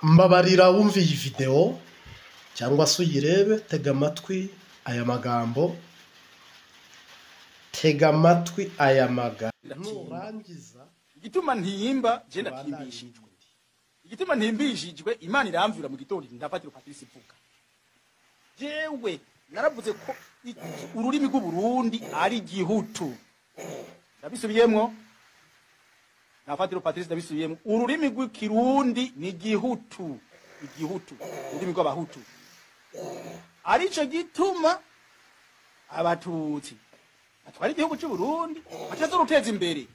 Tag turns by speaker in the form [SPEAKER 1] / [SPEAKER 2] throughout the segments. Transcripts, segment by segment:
[SPEAKER 1] Mbabarira wumva iyi video cyangwa se uyirebe, tega amatwi aya magambo, tega amatwi aya magambo nurangiza.
[SPEAKER 2] Igituma ntiyimba je ndatimbishijwe, igituma ntimbishijwe Imana iramvira mu gitondo ndafatira Patrice ivuga. Jewe naravuze ko ururimi rw'u Burundi ari gihutu, ndabisubiyemwo. Nafatira Patrice ndabisubiyemwo, ururimi rw'ikirundi ni gihutu, igihutu ururimi rw'abahutu. Arico gituma abatutsi atwara igihugu cy'u Burundi atazo ruteza imbere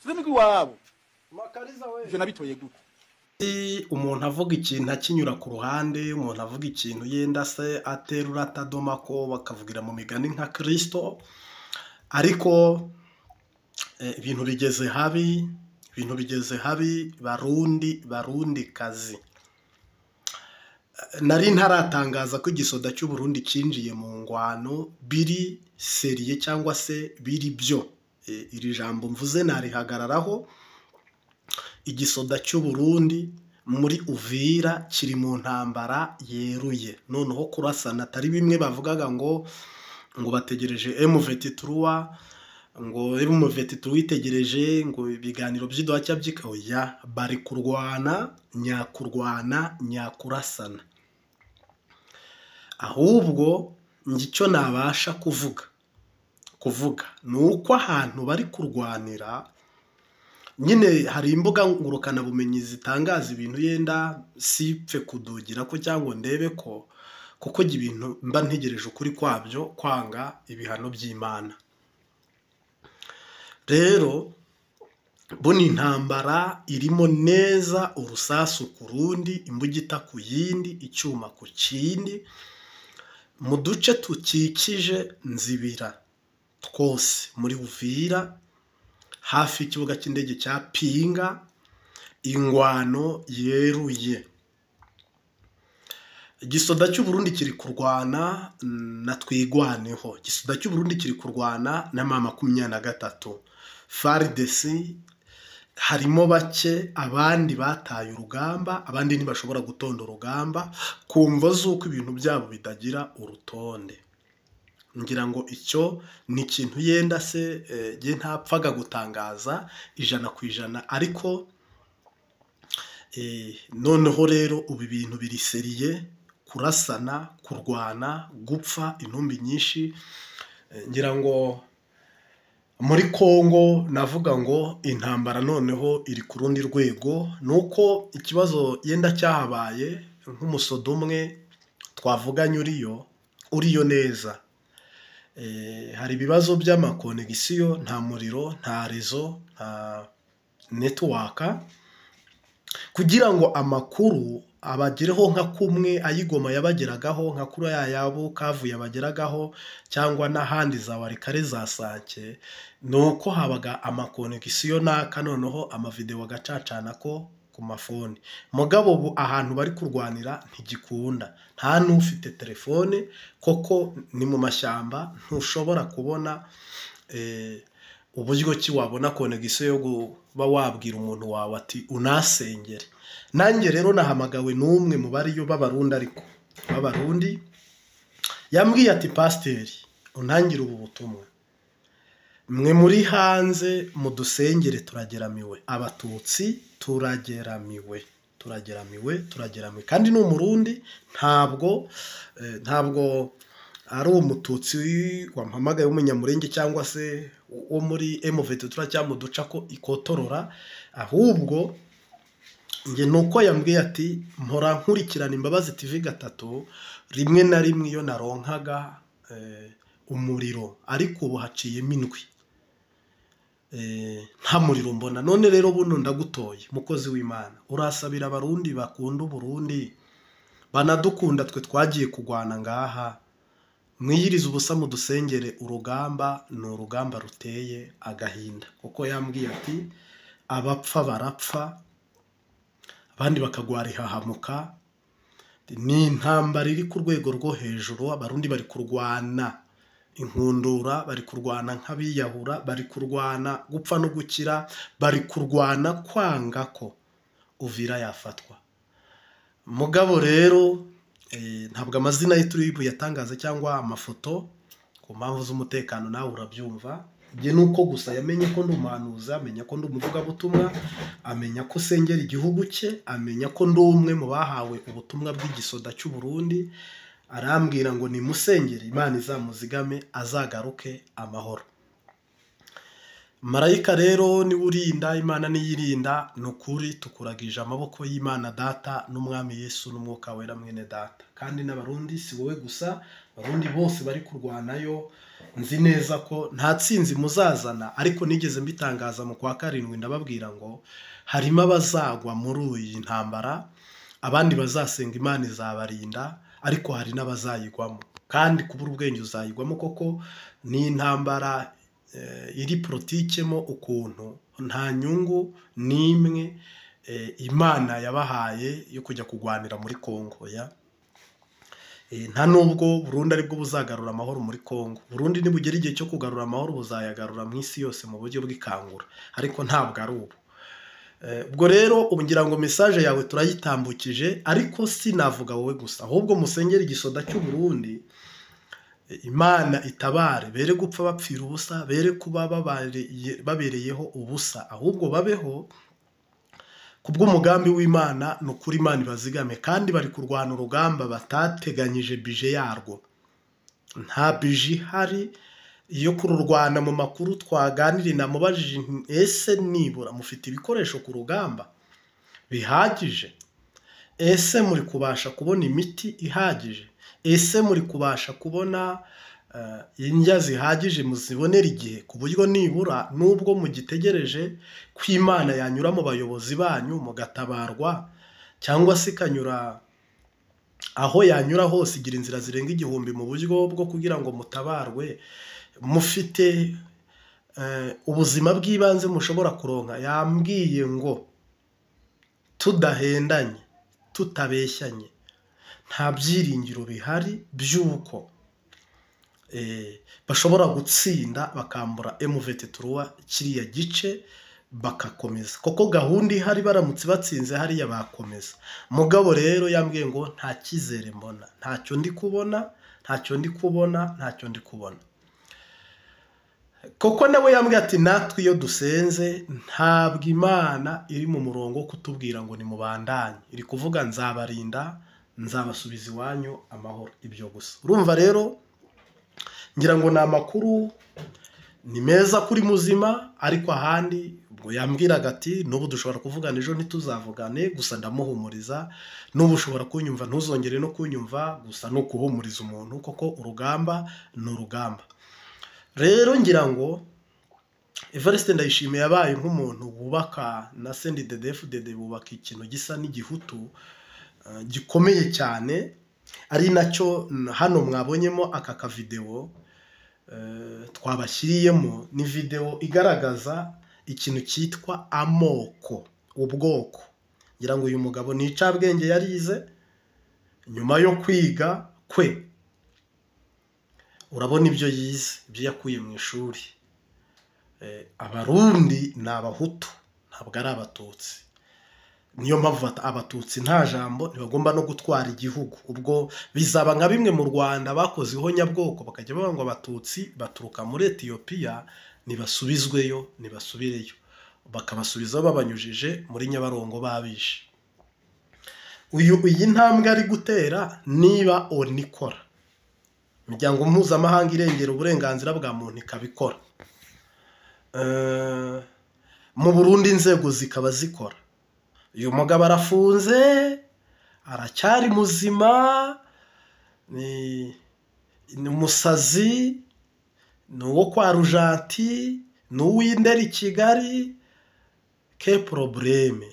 [SPEAKER 2] ururimi rw'iwabo. Ivyo nabitoye gute?
[SPEAKER 1] Umuntu avuga ikintu akinyura ku ruhande, umuntu avuga ikintu yenda se aterura atadoma ko bakavugira mu migani nka Kristo, ariko ibintu bigeze habi, ibintu bigeze habi. Barundi kazi, nari ntaratangaza ko igisoda cy'u Burundi cinjiye mu ngwano biri seriye cyangwa se biri byo. Iri jambo mvuze narihagararaho. Igisoda cy'u Burundi muri Uvira kiri mu ntambara yeruye, noneho kurasana atari bimwe bavugaga ngo bategereje M23, ngo M23 itegereje ngo ibiganiro by'idwacya by'ikoya. Bari kurwana nyakurasana. Ahubwo ngicyo nabasha kuvuga nuko ahantu bari kurwanira nyine hari imbuga ngurukana bumenyi zitangaza ibintu yenda sipfe kudugira ko cyangwa ndebe ko kuko ibintu mba ntegereje ukuri kwabyo, kwanga ibihano by'Imana. Rero buni intambara irimo neza, urusasu ku rundi, imbugita ku yindi, icyuma ku kindi, mu duce tukikije Nzibira twose muri Uvira, hafi y'ikibuga cy'indege cya Pinga, ingwano yeruye. Igisoda cy'u Burundi kiri kurwana na twigwaneho. Igisoda cy'u Burundi kiri kurwana na M23. FARDC harimo bake, abandi bataye urugamba, abandi ntibashobora gutonda urugamba kumva z'uko ibintu byabo bidagira urutonde. Ngira ngo icyo ni ikintu yenda se je ntapfaga gutangaza 100%, ariko noneho rero ubu ibintu biri seriye, kurasana, kurwana, gupfa intumbi nyinshi. Ngira ngo muri Kongo navuga ngo intambara noneho iri ku rundi rwego, nuko ikibazo yenda cyahabaye nk'umusodo umwe twavuganye uriyo neza. Hari ibibazo by'amakonegisiyo, nta muriro, nta rezo, nta network, kugira ngo amakuru abagireho nka kumwe ayigoma yabageragaho, nka kuri yabo kavuye abageragaho, cyangwa n'ahandi za Warikare za Sake, nuko habaga amakonegisiyo naka, noneho amavideo agacacana ko ku mafoni. Mugabo ubu ahantu bari kurwanira ntigikunda, nta n'ufite telefone koko ni mu mashyamba, ntushobora kubona uburyo ki wabona konegisiyo yo kuba wabwira umuntu wawe ati unasengere. Nanjye rero nahamagawe n'umwe mu bariyo b'Abarundi, ariko b'Abarundi yambwiye ati pasiteri untangira ubu butumwa, mwe muri hanze mudusengere, turageramiwe, abatutsi turageramiwe kandi n'umurundi ntabwo ari umututsi wampamagaye w'umunyamurenge cyangwa se wo muri M23 cyangwa duca ko ikotorora, ahubwo nge nuko yambwiye ati mpora nkurikirana Imbabazi TV 3 rimwe na rimwe iyo naronkaga umuriro, ariko ubu haciyemo indwi nta muriro mbona. None rero buno ndagutoye mukozi w'Imana, urasabira Abarundi bakunda Burundi, banadukunda twe twagiye kugwana ngaha, mwiyiriza ubusa mu dusengere. Urugamba ni urugamba ruteye agahinda, kuko yambwiye ati abapfa barapfa, abandi bakagwara ihahamuka. Ni intambara iri ku rwego rwo hejuru. Abarundi bari kurwana inkundura, bari kurwana nk'abiyahura, bari kurwana gupfa no gukira, bari kurwana kwanga ko Uvira yafatwa. mugabo rero ntabwo amazina ye turi buyatangaze cyangwa amafoto ku mpamvu z'umutekano, nawe urabyumva. Ibyo ni uko gusa yamenye ko ndi umuhanuzi, amenya ko ndi umuvugabutumwa, amenya ko sengera igihugu cye, amenya ko ndi umwe mu bahawe ubutumwa bw'igisoda cy'u Burundi. Arambwira ngo nimusengere Imana izamuzigame azagaruke amahoro. Marayika rero niwe urinda, Imana niyirinda. Ni ukuri tukuragije amaboko y'Imana Data n'Umwami Yesu n'Umwuka Wera mwene Data. Kandi n'Abarundi si wowe gusa, Abarundi bose bari kurwanayo, nzi neza ko nta tsinzi muzazana, ariko nigeze mbitangaza mu kwa 7 ndababwira ngo harimo abazagwa muri iyi ntambara, abandi bazasenga Imana izabarinda, ariko hari n'abazayigwamo. Kandi kubura ubwenge uzayigwamo koko. Ni intambara iri politikemo ukuntu nta nyungu n'imwe Imana yabahaye yo kujya kugwanira muri Kongo ya. Nta nubwo Burundi aribwo buzagarura amahoro muri Kongo. Burundi nibugera igihe cyo kugarura amahoro buzayagarura mu isi yose mu buryo bw'ikangura, ariko ntabwo ari ubu. Ubwo rero ubu ngira ngo message yawe turayitambukije, ariko sinavuga wowe gusa, ahubwo musengera igisoda cy'u Burundi. Imana itabare, bere gupfa bapfira ubusa, bere kuba babereyeho ubusa, ahubwo babeho kubw'umugambi w'Imana. No kuri Imana ibazigame, kandi bari kurwana urugamba batateganyije bije yarwo. Nta bije ihari iyo kururwana. Mu makuru twaganiriye namubajije ese nibura mufite ibikoresho ku rugamba bihagije? Ese muri kubasha kubona imiti ihagije? Ese muri kubasha kubona indya zihagije muzibonera igihe, ku buryo nibura nubwo mugitegereje ko Imana yanyura mu bayobozi banyu mugatabarwa, cyangwa se ikanyura aho yanyura hose, igira inzira zirenga 1000 mu buryo bwo kugira ngo mutabarwe, mufite ubuzima bw'ibanze mushobora kuronka. Yambwiye ngo tudahendanye, tutabeshyanye, nta byiringiro bihari by'uko bashobora gutsinda bakambura M23 kiriya gice bakakomeza. Koko gahunda ihari, baramutse batsinze hariya bakomeza. Mugabo rero yambwiye ngo nta kizere mbona, ntacyo ndi kubona, ntacyo ndi kubona, ntacyo ndi kubona. Koko nawe yambwiye ati natwe iyo dusenze ntabwo Imana iri mu murongo kutubwira ngo ni mubandanye, iri kuvuga nzabarinda, nzabasubiza iwanyu amahoro. Ibyo gusa. Urumva rero ngira ngo ni amakuru ni meza kuri muzima, ariko ahandi ubwo yambwiraga ati n'ubu dushobora kuvugana ejo ntituzavugane, gusa ndamuhumuriza. N'ubu ushobora kunyumva ntuzongere no kunyumva, gusa no kuhumuriza umuntu, koko urugamba ni urugamba. Rero ngira ngo Evariste Ndayishimiye yabaye nk'umuntu wubaka, na CNDD-FDD bubaka ikintu gisa n'igihutu gikomeye cyane, ari nacyo hano mwabonyemo aka kavideo twabashyiriyemo. Ni video igaragaza ikintu cyitwa amoko, ubwoko. Ngira ngo uyu mugabo ni icabwenge yarize nyuma yo kwiga kwe. Urabona ibyo yize, ibyo yakuye mu ishuri. Abarundi ni Abahutu, ntabwo ari Abatutsi. Niyo mpamvu Abatutsi nta jambo, ntibagomba no gutwara igihugu. Ubwo bizaba nka bimwe mu Rwanda bakoze ihonyabwoko, bakajya bavuga ngo Abatutsi baturuka muri Ethiopia nibasubizweyo, nibasubireyo, bakabasubizaho babanyujije muri Nyabarongo babishe. Iyi ntambwe ari gutera, niba onikora, imiryango mpuzamahanga irengera uburenganzira bwa muntu ikabikora, mu Burundi inzego zikaba zikora, uyu mugabo arafunze, aracyari muzima, ni umusazi, ni uwo kwa Rujanti, ni uw'Indera i Kigali. Ke probleme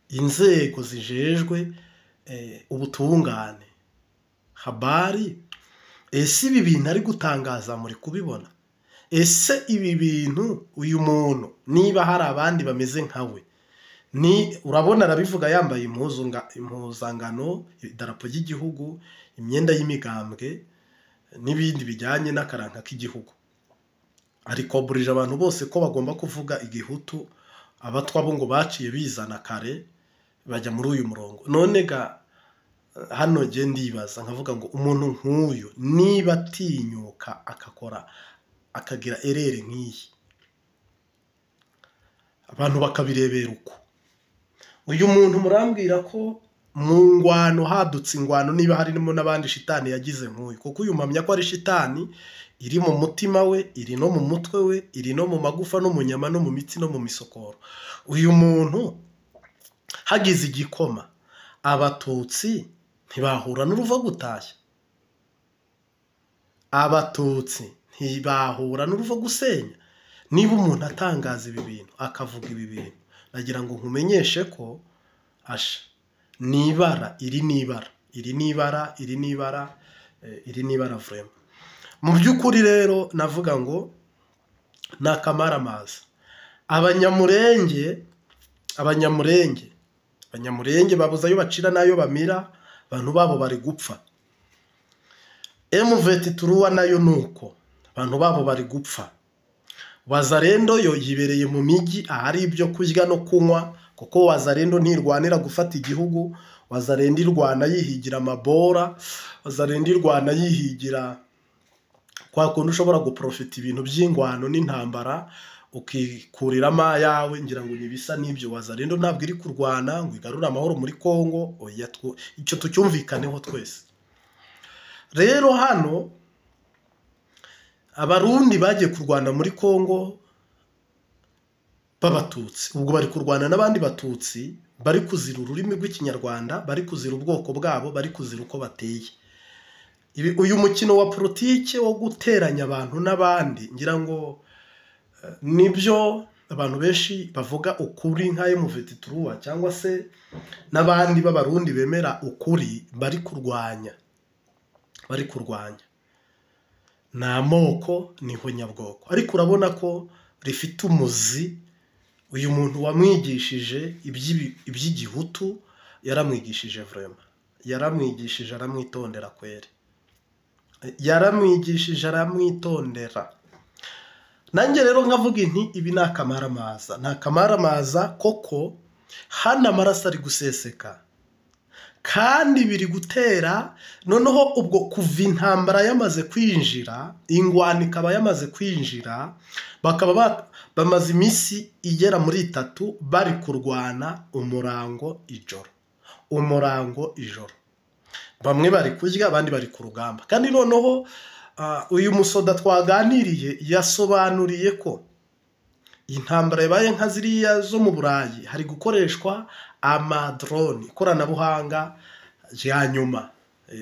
[SPEAKER 1] inzego zijejwe ubutungane, habari. Ese ibi bintu ari gutangaza muri kubibona? Ese ibi bintu uyu muntu niba hari abandi bameze nkawe, ni urabona arabivuga yambaye impuzangano, idarapo ry'igihugu, imyenda y'imigambwe n'ibindi bijyanye n'akaranka k'igihugu. Ariko burije abantu bose ko bagomba kuvuga igihutu. Abatwa bo ngo baciye bizana kare, bajya muri uyu murongo. None ga hano je ndibaza nkavuga ngo umuntu nk'uyu niba atinyuka akakora akagira erere nk'iyi, abantu bakabirebera uko, uyu muntu murambwira ko mu ngwano hadutse ingwano niba harimo n'abandi shitani yagize nk'uyu? Kuko uyu mpamya ko ari shitani iri mu mutima we, iri no mu mutwe we, iri no mu magufa no mu nyama no mu mitsi no mu misokoro. Uyu muntu hagize igikoma, abatutsi ntibahura n'uruva gutashya, abatutsi ntibahura n'uruva gusenya. Niba umuntu atangaza ibi bintu akavuga ibi bintu, nagira ngo nkumenyeshe ko asha nibara, iri nibara vraiment. Mu by'ukuri rero navuga ngo nakamaramaza. Abanyamurenge babuze ayo bacira n'ayo bamira, abantu babo bari gupfa. M23 nayo nuko, abantu babo bari gupfa. Wazarendo yo yibereye mu migi ahari ibyo kurya no kunywa, kuko Wazarendo ntirwanira gufata igihugu. Wazarendo irwana yihigira amabora, Wazarendo irwana yihigira kwa kuntu ushobora guprofita ibintu by'ingwano n'intambara ukikuriramo ayawe. Ngira ngo nibisa n'ibyo. Wazarendo ntabwo iri kurwana ngo igarure amahoro muri Kongo, oya, icyo tucyumvikaneho twese. Rero hano abarundi bagiye kurwana muri Kongo b'abatutsi, ubwo bari kurwana n'abandi batutsi bari kuzira ururimi rw'ikinyarwanda, bari kuzira ubwoko bwabo, bari kuzira uko bateye. Uyu mukino wa politike wo guteranya abantu n'abandi, ngira ngo nibyo abantu benshi bavuga ukuri nka M23 cyangwa se n'abandi b'abarundi bemera ukuri bari kurwanya. Nta moko niho nyabwoko, ariko urabona ko rifite umuzi. Uyu muntu wamwigishije iby'igihutu yaramwigishije vraiment, yaramwigishije aramwitondera kwere, yaramwigishije aramwitondera. Nanjye rero nkavuga inti ibi nakamaramaza koko. Hana amaraso ari guseseka kandi biri gutera. Noneho ubwo kuva intambara yamaze kwinjira, ingwano ikaba yamaze kwinjira, bakaba bamaze iminsi igera muri 3 bari kurwana umurango ijoro. Bamwe bari kurya, abandi bari ku rugamba. Kandi noneho uyu musoda twaganiriye yasobanuriye ko intambara yabaye nka ziriya zo mu Burayi, hari gukoreshwa amadrone, ikoranabuhanga rya nyuma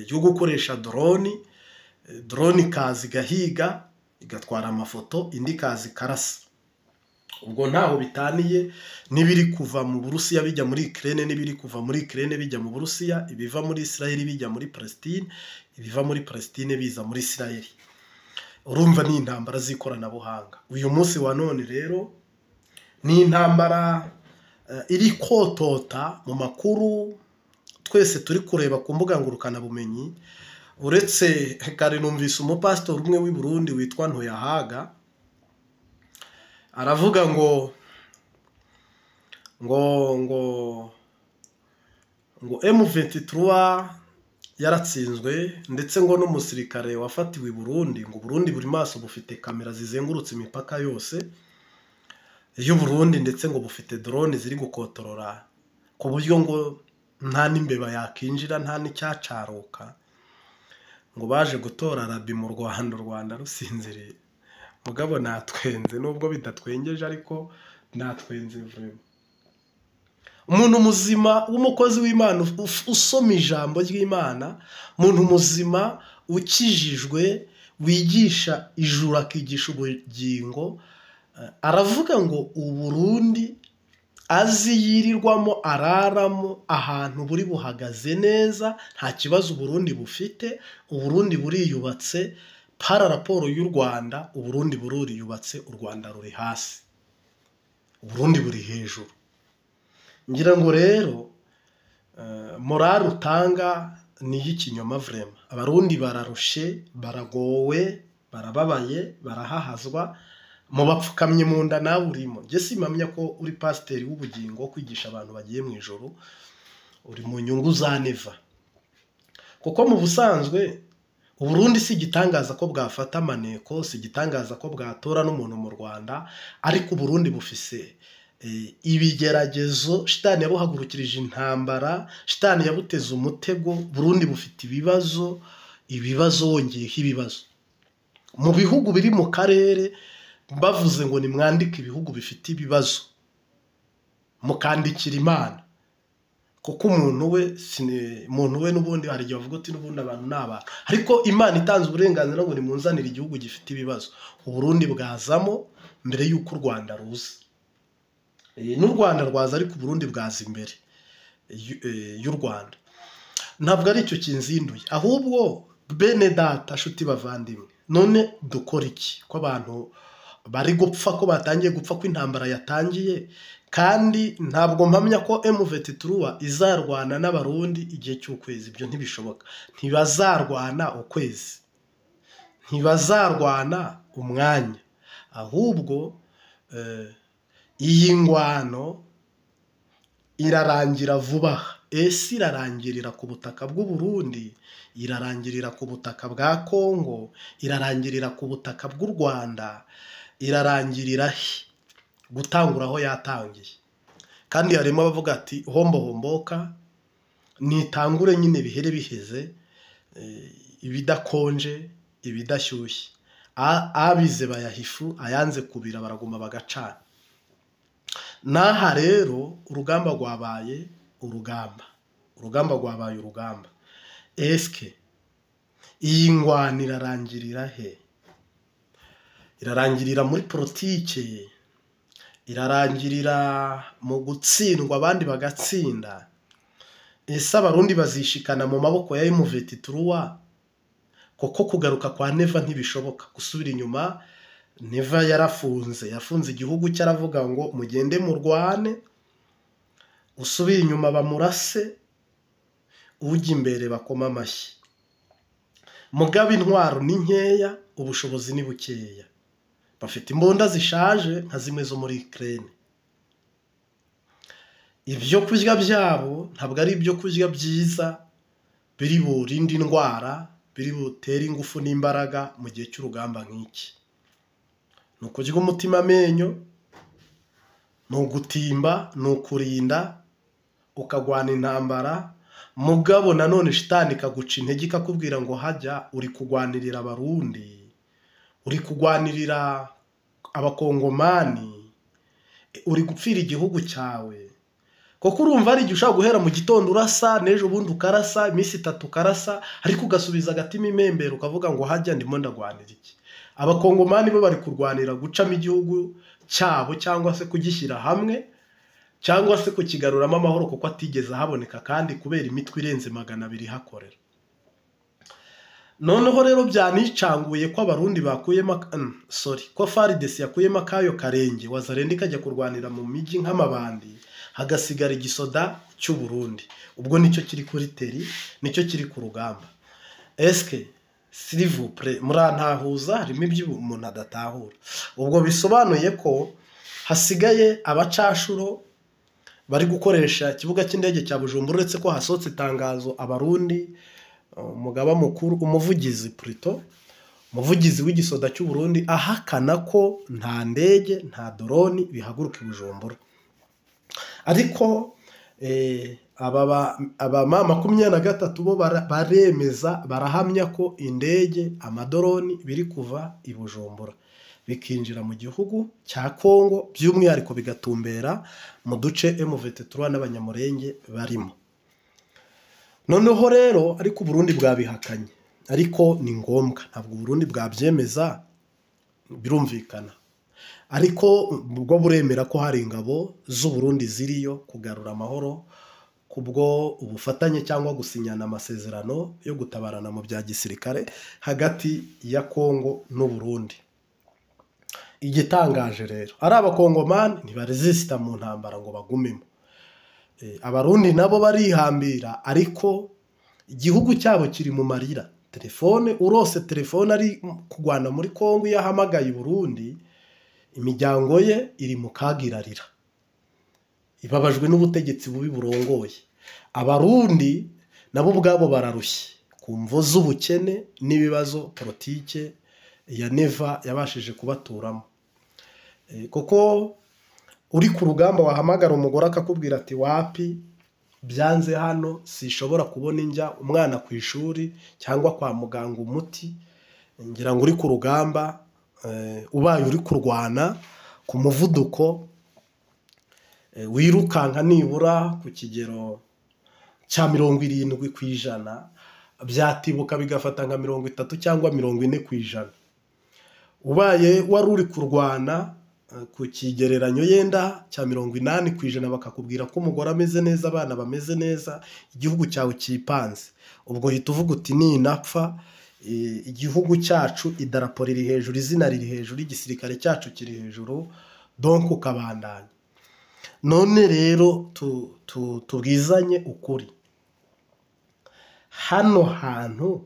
[SPEAKER 1] yo gukoresha drone ikaza igahiga igatwara amafoto, indi kazi karasa. Ubwo ntaho bitaniye n'ibiri kuva mu Burusiya bijya muri Ukraine, n'ibiri kuva muri Ukraine bijya mu Burusiya, ibiva muri Israel bijya muri Palestine, ibiva muri Palestine biza muri Israel. Urumva ni intambara z'ikoranabuhanga. Uyu munsi wa none rero ni intambara iri kotota mu makuru twese turi kureba ku mbuga ngurukana bumenyi. Uretse kare numvise umupastor umwe w'i Burundi witwa Ntoyahaga aravuga ngo M23 yaratsinzwe, ndetse ngo n'umusirikare wafatiwe i Burundi, ngo Burundi buri maso bufite kamera zizengurutse imipaka yose y'u Burundi, ndetse ngo bufite drone ziri gukotorora ku buryo ngo nta n'imbeba yakinjira, nta n'icyacaruka. Ngo baje gutora Rabi mu Rwanda rusinziriye. Mugabo natwenze, nubwo bidatwengeje ariko natwenze vraiment. Umuntu muzima w'umukozi w'Imana usoma ijambo ry'Imana, umuntu muzima ukijijwe wigisha ijuru akigisha ubugingo, aravuga ngo Uburundi azi yirirwamo araramo ahantu buri buhagaze neza, nta kibazo Uburundi bufite. Uburundi buriyubatse, para raporo y'u Rwanda Uburundi buriyubatse, u Rwanda ruri hasi, Uburundi buri hejuru. Ngira ngo rero morale utanga ni y'ikinyoma vraiment. Abarundi bararushe, baragowe, barababaye, barahahazwa, mu bapfukamye mu nda nawe urimo. Nge simamya ko uri pasiteri w'ubugingo kwigisha abantu bagiye mu ijoro. uri mu nyungu za neva, kuko mu busanzwe Uburundi si igitangaza ko bwafata amaneko, si igitangaza ko bwatora n'umuntu mu Rwanda, ariko Uburundi bufise ibigeragezo, shitani yabuhagurukirije intambara, shitani yabuteze umutego. Burundi bufite ibibazo wongeyeho ibibazo. Mu bihugu biri mu karere bavuze ngo nimwandike ibihugu bifite ibibazo, mukandikira Imana, kuko umuntu we n'ubundi hari igihe bavuga uti n'ubundi abantu ni abantu, ariko Imana itanze uburenganzira ngo nimunzanire igihugu gifite ibibazo. Uburundi bwazamo mbere y'uko u Rwanda ruza, n'u Rwanda rwaza ariko Uburundi bwaza imbere y'u Rwanda. Ntabwo ari icyo kinzinduye, ahubwo bene data nshuti bavandimwe, none dukora iki ko abantu bari gupfa, ko batangiye gupfa, ko intambara yatangiye, kandi ntabwo mpamya ko M23 izarwana n'abarundi igihe cy'ukwezi. Ibyo ntibishoboka, ntibazarwana ukwezi, ntibazarwana umwanya, ahubwo iyi ngwano irarangira vuba. Ese irarangirira ku butaka bw'u Burundi, irarangirira ku butaka bwa Kongo, irarangirira ku butaka bw'u Rwanda, irarangirira he? Gutangura aho yatangiye. Kandi harimo abavuga ati hombo homboka, nitangure nyine bihere biheze, ibidakonje ibidashyushye. Abize bayahifu, ayanze kubira baraguma bagacana. Naha rero urugamba rwabaye urugamba. Eske iyi ngwano irarangirira he? Irarangirira muri politike, irarangirira mu gutsindwa abandi bagatsinda. Ese abarundi bazishikana mu maboko ya M23? Koko kugaruka kwa neva ntibishoboka, gusubira inyuma. Neva yafunze igihugu cyaravuga ngo mugende murwane, usubira inyuma bamurase, ujya imbere bakoma amashyi. Mugabe intwaro ni nkeya, ubushobozi ni bukeya, bafite imbunda zishaje nka zimwe zo muri Ukraine. Ibyo kurya byabo ntabwo ari ibyo kurya byiza biri burinde indwara, biri butere ingufu n'imbaraga mu gihe cy'urugamba nk'iki. Ni ukurya umutima amenyo, ni ugutimba, ni ukurinda, ukagwana intambara. Mugabo nanone shitani ikaguca intege ikakubwira ngo hajya uri kugwanirira abarundi, uri kugwanirira abakongomani, uri gupfira igihugu cyawe. Koko urumva ari igihe ushaka guhera mu gitondo urasa, n'ejo bundi ukarasa, iminsi 3 ukarasa, ariko ugasubiza agatima imembero ukavuga ngo hajya ndimo ndagwanira iki? Abakongomani bo bari kurwanira gucamo igihugu cyabo, cyangwa se kugishyira hamwe, cyangwa se kukigaruramo amahoro, kuko atigeze haboneka kandi kubera imitwe irenze 200 hakorera. Noneho rero byanicanguye ko abarundi bakuyemo ko FARDC yakuyemo akayo karenge, Wazalendo ikajya kurwanira mu miji nk'amabandi, hagasigara igisoda cy'u Burundi. Ubwo nicyo kiri kuri teri, nicyo kiri ku rugamba. Eske s'il vous plaît murantahuza? Harimo ibyo umuntu adatahura. Ubwo bisobanuye ko hasigaye abacashuro bari gukoresha ikibuga cy'indege cya Bujumbura, uretse ko hasohotse itangazo abarundi, umugaba mukuru, umuvugizi w'igisoda cy'u Burundi ahakana ko nta ndege nta drone bihaguruka i Bujumbura. Ariko aba 23 bo baremeza, barahamya ko indege, amadoroni biri kuva i Bujumbura bikinjira mu gihugu cya Kongo, by'umwihariko bigatumbera mu duce M23 n'abanyamurenge barimo. Noneho rero ariko Burundi bwabihakanye, ariko ni ngombwa, ntabwo Burundi bwabyemeza, birumvikana. Ariko ubwo buremera ko hari ingabo z'u Burundi ziriyo kugarura amahoro, kubwo ubufatanye cyangwa gusinyana amasezerano yo gutabarana mu bya gisirikare hagati ya Kongo n'u Burundi. Igitangaje rero ari abakongomani ntibaresista mu ntambara ngo bagumemo. Abarundi nabo barihambira, ariko igihugu cyabo kiri mu marira. Telefone urose telefone ari kugwana muri Kongo, iyo ahamagaye Burundi imiryango ye iri mu kagirarira, ibabajwe n'ubutegetsi bubi burongoye. abarundi nabo ubwabo bararushye ku mvo z'ubukene n'ibibazo politike ya neva yabashije kubaturamo. Kuko uri ku rugamba wahamagara umugore akakubwira ati wapi byanze hano sishobora kubona injya umwana ku ishuri cyangwa kwa muganga umuti, ngira ngo uri ku rugamba ubaye uri kurwana ku muvuduko wirukanka nibura ku kigero cya 70%, byatibuka bigafata nka 30 cyangwa 40%. Ubaye wari uri kurwana ku kigereranyo yenda cya 80% bakakubwira ko umugore ameze neza, abana bameze neza, igihugu cyawe cyipanze, ubwo hita uvuga uti ninapfa igihugu cyacu idarapo riri hejuru, izina riri hejuru, igisirikare cyacu kiri hejuru, donc ukabandanya. None rero tubwizanye ukuri, hano hantu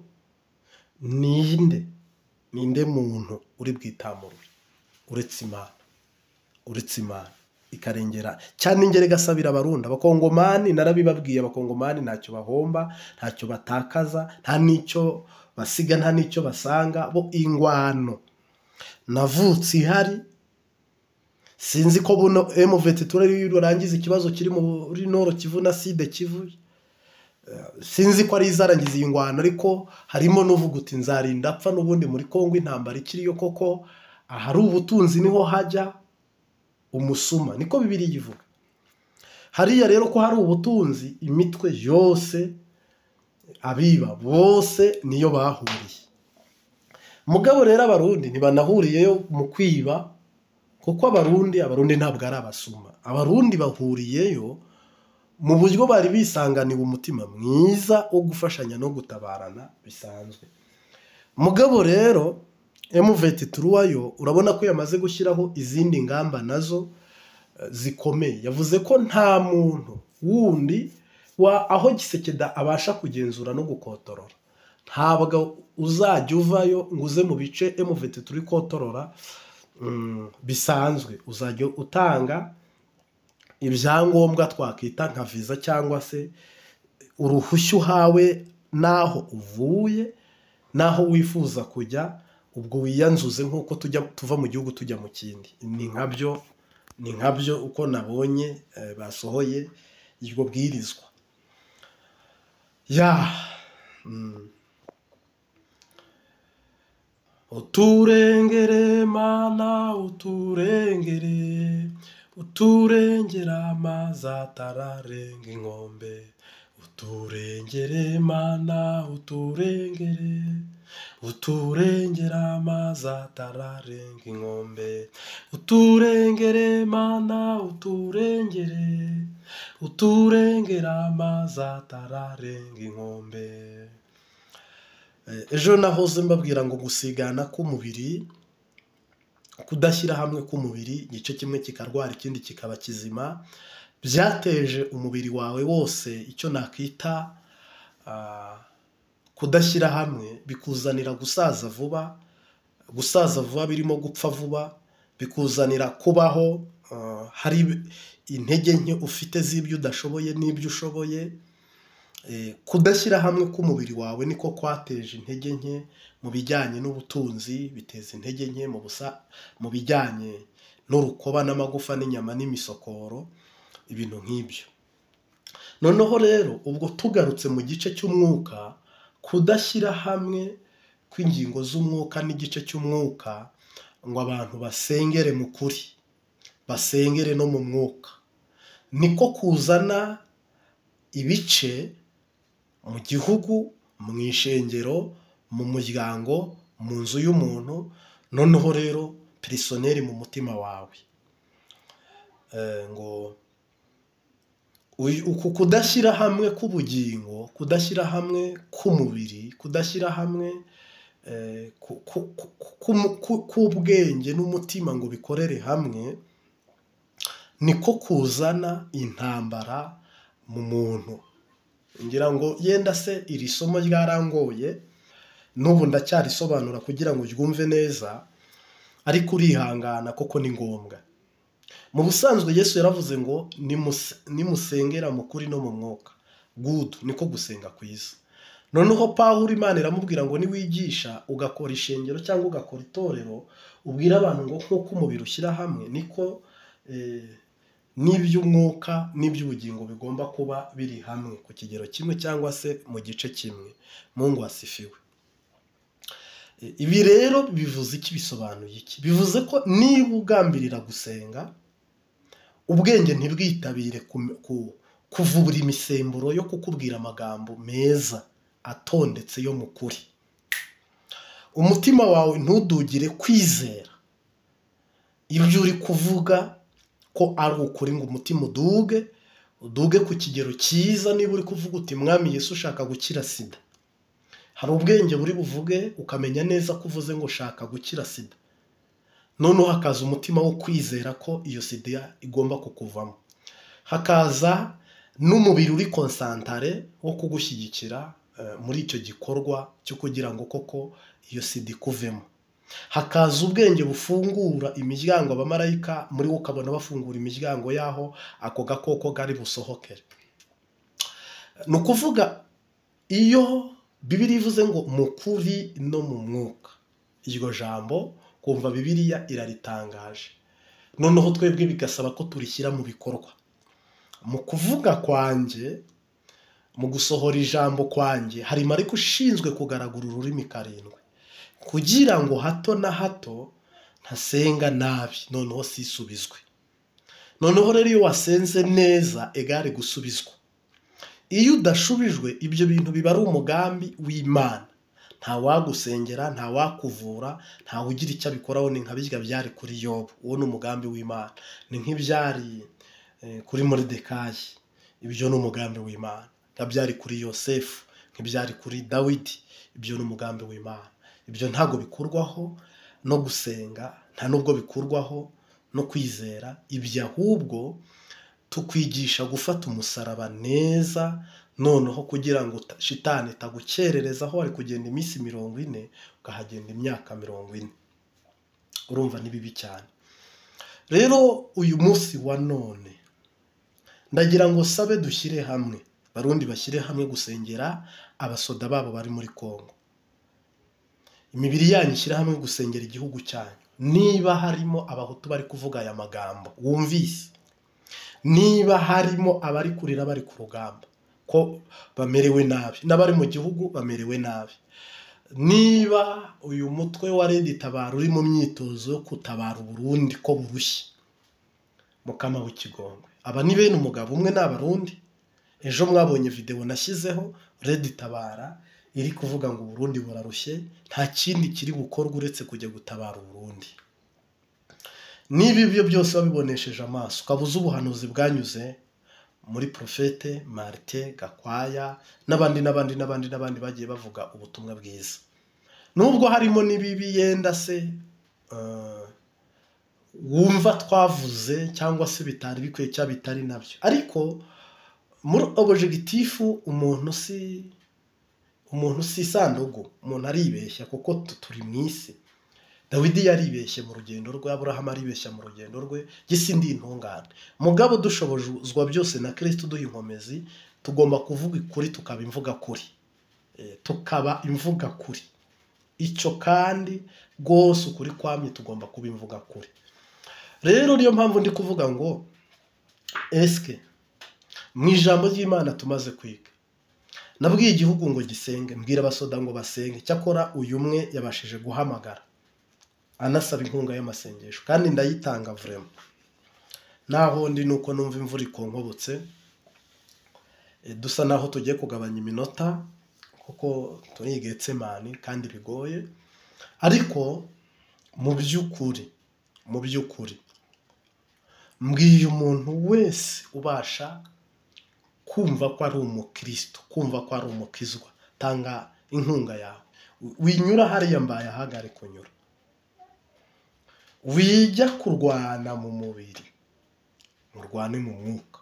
[SPEAKER 1] ninde muntu uri bwitamurure uretse Imana ikarengera cyane. Ingere gasabira abarundi, abakongomani narabibabwiye, abakongomani ntacyo bahomba, ntacyo batakaza, nta nicyo basiga, nta nicyo basanga. Bo ingwano navutse ihari, sinzi ko buno M23 rurangiza ikibazo kiri muri Nord Kivu na Sud Kivu, sinzi ko ari izarangiza iyi ngwano, ariko harimo n'uvuga uti nzarinda apfa n'ubundi muri Kongo intambara ikiriyo, koko ahari ubutunzi niho hajya umusuma, niko Bibiliya ivuga. Hariya rero ko hari ubutunzi, imitwe yose abiba bose niyo bahuriye. Mugabo rero abarundi ntibanahuriyeyo mu kwiba, kuko abarundi ntabwo ari abasuma. Abarundi bahuriyeyo mu buryo bari bisanganiye umutima mwiza wo gufashanya no gutabarana bisanzwe. Mugabo rero M23 yo urabona ko yamaze gushyiraho izindi ngamba nazo zikomeye. Yavuze ko nta muntu wundi aho Gisekedi abasha kugenzura no gukotorora, ntabwo uzajya uvayo ngo uze mu bice M23 kotorora bisanzwe. Uzajya utanga ibyangombwa twakita nka visa cyangwa se uruhushya uhawe naho uvuye, naho wifuza kujya, ubwo wiyanzuze nk'uko tuva mu gihugu tujya mu kindi. Ni nkabyo uko nabonye basohoye iryo bwirizwa. Uturengere Mana uturengere, uturengera amazi atararenga inkombe, uturengere Mana uturengere, uturengera amazi atararenga inkombe, uturengere Mana uturengere, uturengera amazi atararenga inkombe. Ejo nahoze mbabwira ngo gusigana k'umubiri, kudashyira hamwe k'umubiri, igice kimwe kikarwara ikindi kikaba kizima, byateje umubiri wawe wose icyo nakita kudashyira hamwe, bikuzanira gusaza vuba, birimo gupfa vuba, bikuzanira kubaho hari intege nke ufite z'ibyo udashoboye n'ibyo ushoboye. Kudashyira hamwe k'umubiri wawe niko kwateje intege nke mu bijyanye n'ubutunzi, biteza intege nke mu bijyanye n'urukoba n'amagufa n'inyama n'imisokoro, ibintu nk'ibyo. Noneho rero ubwo tugarutse mu gice cy'umwuka, kudashyira hamwe kw'ingingo z'umwuka n'igice cy'umwuka ngo abantu basengere mu kuri, basengere no mu mwuka, niko kuzana ibice mu gihugu, mu ishengero, mu muryango, mu nzu y'umuntu, noneho rero perisoneri mu mutima wawe. Ngo uku kudashyira hamwe k'ubugingo, kudashyira hamwe k'umubiri, kudashyira hamwe k'ubwenge n'umutima ngo bikorere hamwe, niko kuzana intambara mu muntu. Ngira ngo yenda se iri somo ryarangoye, n'ubu ndacyarisobanura kugira ngo ryumve neza, ariko urihangana koko ni ngombwa. Mu busanzwe Yesu yaravuze ngo nimusengera mu kuri no mu mwuka. good, niko gusenga kwiza. Noneho Pawulo Imana iramubwira ngo niwigisha ugakora ishengero cyangwa ugakora itorero, ubwira abantu ngo nk'uko umubiri ushyira hamwe niko n'iby'umwuka n'iby'ubugingo bigomba kuba biri hamwe ku kigero kimwe cyangwa se mu gice kimwe. Mungu asifiwe. Ibi rero bivuze iki, bisobanuye iki? Bivuze ko niba ugambirira gusenga, ubwenge ntibwitabire kuvubura imisemburo yo kukubwira amagambo meza atondetse yo mu kuri. Umutima wawe ntudugire kwizera ibyo uri kuvuga ko ari ukuri ngo umutima uduge ku kigero cyiza. Niba uri kuvuga uti mwami Yesu ushaka gukira sida, hari ubwenge buri buvuge ukamenya neza ko uvuze ngo ushaka gukira sida, noneho hakaza umutima wo kwizera ko iyo sida igomba kukuvamo, hakaza n'umubiri uri konsantare wo kugushyigikira muri icyo gikorwa cyo kugira ngo koko iyo sida ikuvemo, hakaza ubwenge bufungura imiryango, abamarayika muri wo ukabona bafungura imiryango y'aho ako gakoko kari busohokere. Ni ukuvuga iyo Bibiliya ivuze ngo mu kuri no mu mwuka, iryo jambo kumva Bibiliya iraritangaje. Noneho twebwe bigasaba ko turishyira mu bikorwa. Mu kuvuga kwanjye, mu gusohora ijambo kwanjye, hari marayika ushinzwe kugaragura ururimi karindwi kugira ngo hato na hato ntasenga nabi, noneho sisubizwe. Noneho rero iyo wasenze neza egare gusubizwa. Iyo udashubijwe, ibyo bintu biba ari umugambi w'Imana. Nta wagusengera, nta wakuvura, nta ugira icyo abikoraho. Ni nka birya byari kuri Yobu, uwo ni umugambi w'Imana. Ni nk'ibyari kuri Moridekayi, ibyo ni umugambi w'Imana. Nk'ibyari kuri Yosefu, nk'ibyari kuri Dawidi, ibyo ni umugambi w'Imana. Ibyo ntabwo bikurwaho no gusenga, nta nubwo bikurwaho no kwizera. Ibyo ahubwo tukwigisha gufata umusaraba neza, noneho kugira ngo shitani itagukerereza aho wari kugenda iminsi 40 ukahagenda imyaka 40. Urumva ni bibi cyane. Rero uyu munsi wa none ndagira ngo sabe dushyire hamwe, barundi bashyire hamwe gusengera abasoda babo bari muri Kongo. Imibiri yanyu ishyira hamwe gusengera igihugu cyanyu. Niba harimo abahutu bari kuvuga aya magambo wumvise, niba harimo abari kurira bari ku rugamba ko bamerewe nabi, n'abari mu gihugu bamerewe nabi, niba uyu mutwe wa Red Tabara uri mu myitozo yo kutabara Burundi ko burushye, Mukama w'ikigongwe, aba ni bene umugabo umwe n'abarundi. Ejo mwabonye video nashyizeho Red Tabara iri kuvuga ngo Burundi burarushye, nta kindi kiri bukorwa uretse kujya gutabara Burundi. Niba ibyo byose babibonesheje amaso, ukabuza ubuhanuzi bwanyuze muri Profete Martin Gakwaya n'abandi bagiye bavuga ubutumwa bwiza, nubwo harimo n'ibibi yenda se wumva twavuze cyangwa se bitari bikwiye cyangwa bitari nabyo, ariko muri objectifu umuntu si isanduku, umuntu aribeshya kuko turi mu isi. Dawidi yaribeshye mu rugendo rwe, Aburahamu aribeshya mu rugendo rwe, gisi ndi intungane. Mugabo dushobozwa byose na Kristo duha inkomezi, tugomba kuvuga ukuri tukaba imvuga kuri. Tukaba imvuga kuri. Icyo kandi rwose ukuri kwamye tugomba kuba imvuga kuri. Rero niyo mpamvu ndi kuvuga ngo eske mu ijambo ry'Imana tumaze kwiga, nabwiye igihugu ngo gisenge, mbwira abasoda ngo basenge. Cyakora uyu umwe yabashije guhamagara anasaba inkunga y'amasengesho, kandi ndayitanga vraiment. Naho ndi nuko numva imvura ikonkobotse, dusa naho tugiye kugabanya iminota kuko turi Getsemani kandi bigoye, ariko mu by'ukuri mbwiye umuntu wese ubasha kumva ko ari umukristo, kumva ko ari umukizwa, tanga inkunga yawe. Winyura hariya mbaye ahagare kunyura, wijya kurwana mu mubiri, murwane mu mwuka,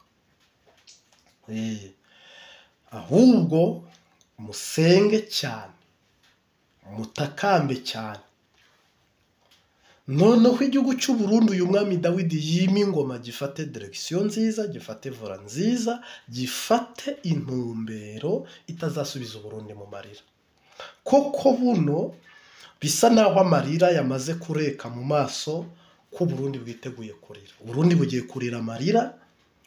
[SPEAKER 1] ahubwo musenge cyane, mutakambe cyane, noneho igihugu cy'u Burundi uyu mwami Dawidi yima ingoma gifate direction nziza, gifate vola nziza, gifate intumbero itazasubiza Uburundi mu marira. Koko buno bisa naho amarira yamaze kureka mu maso ko Burundi bwiteguye kurira. Burundi bugiye kurira amarira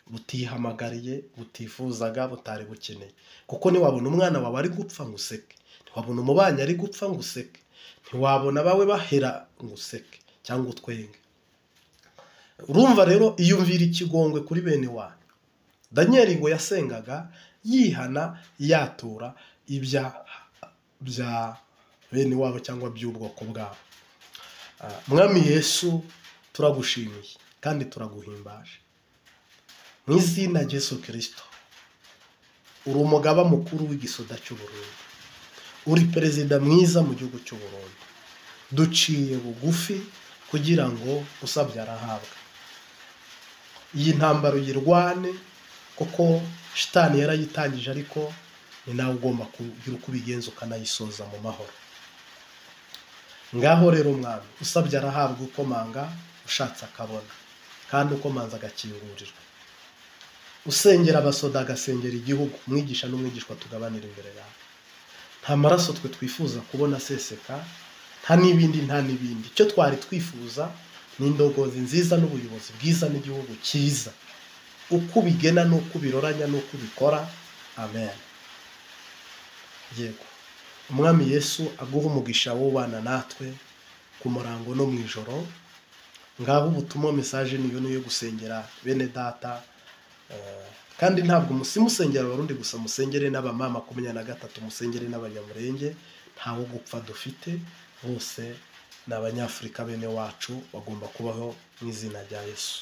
[SPEAKER 1] butihamagariye, butifuzaga, butari bukeneye. Kuko niwabona umwana wawe ari gupfa ngo useke, ntiwabona umubanyi ari gupfa ngo useke, ntiwabona bawe bahera ngo useke cyangwa utwenge. Urumva rero iyumvira ikigongwe kuri bene wanyu. Daniel ngo yasengaga yihana yatura ibyaha bya bene wabo cyangwa by'ubwoko bwabo. Mwami Yesu turagushimiye kandi turaguhimbaje mu izina rya Yesu Kristo. Uri umugaba mukuru w'igisoda cy'u Burundi, uri perezida mwiza mu gihugu cy'u Burundi. Duciye bugufi kugira ngo usabye arahabwa. Iyi ntambaro yirwane kuko shitani yarayitangije, ariko ni nawe ugomba kugira uko ubigenza ukanayisoza mu mahoro. Ngaho rero mwami usabye arahabwa, ukomanga ushatse akabona, kandi ukomanza agakingurirwa. Usengera abasoda agasengera igihugu, umwigisha n'umwigishwa tugabanira imbere yawe. Nta maraso twe twifuza kubona seseka, nta n'ibindi. Icyo twari twifuza ni indogozi nziza n'ubuyobozi bwiza n'igihugu cyiza, uko ubigena n'uko ubiroranya n'uko ubikora. Amen. Yego, umwami Yesu aguha umugisha w'ubana natwe ku murango no mu ijoro. Ngaho ubutumwa message niyo yo gusengera bene data, kandi ntabwo musimusengera Abarundi gusa, musengere n'abamama 23, musengere n'abanyamurenge. Ntawo gupfa dufite, bose n'abanyafrika bene wacu bagomba kubaho mu izina rya Yesu.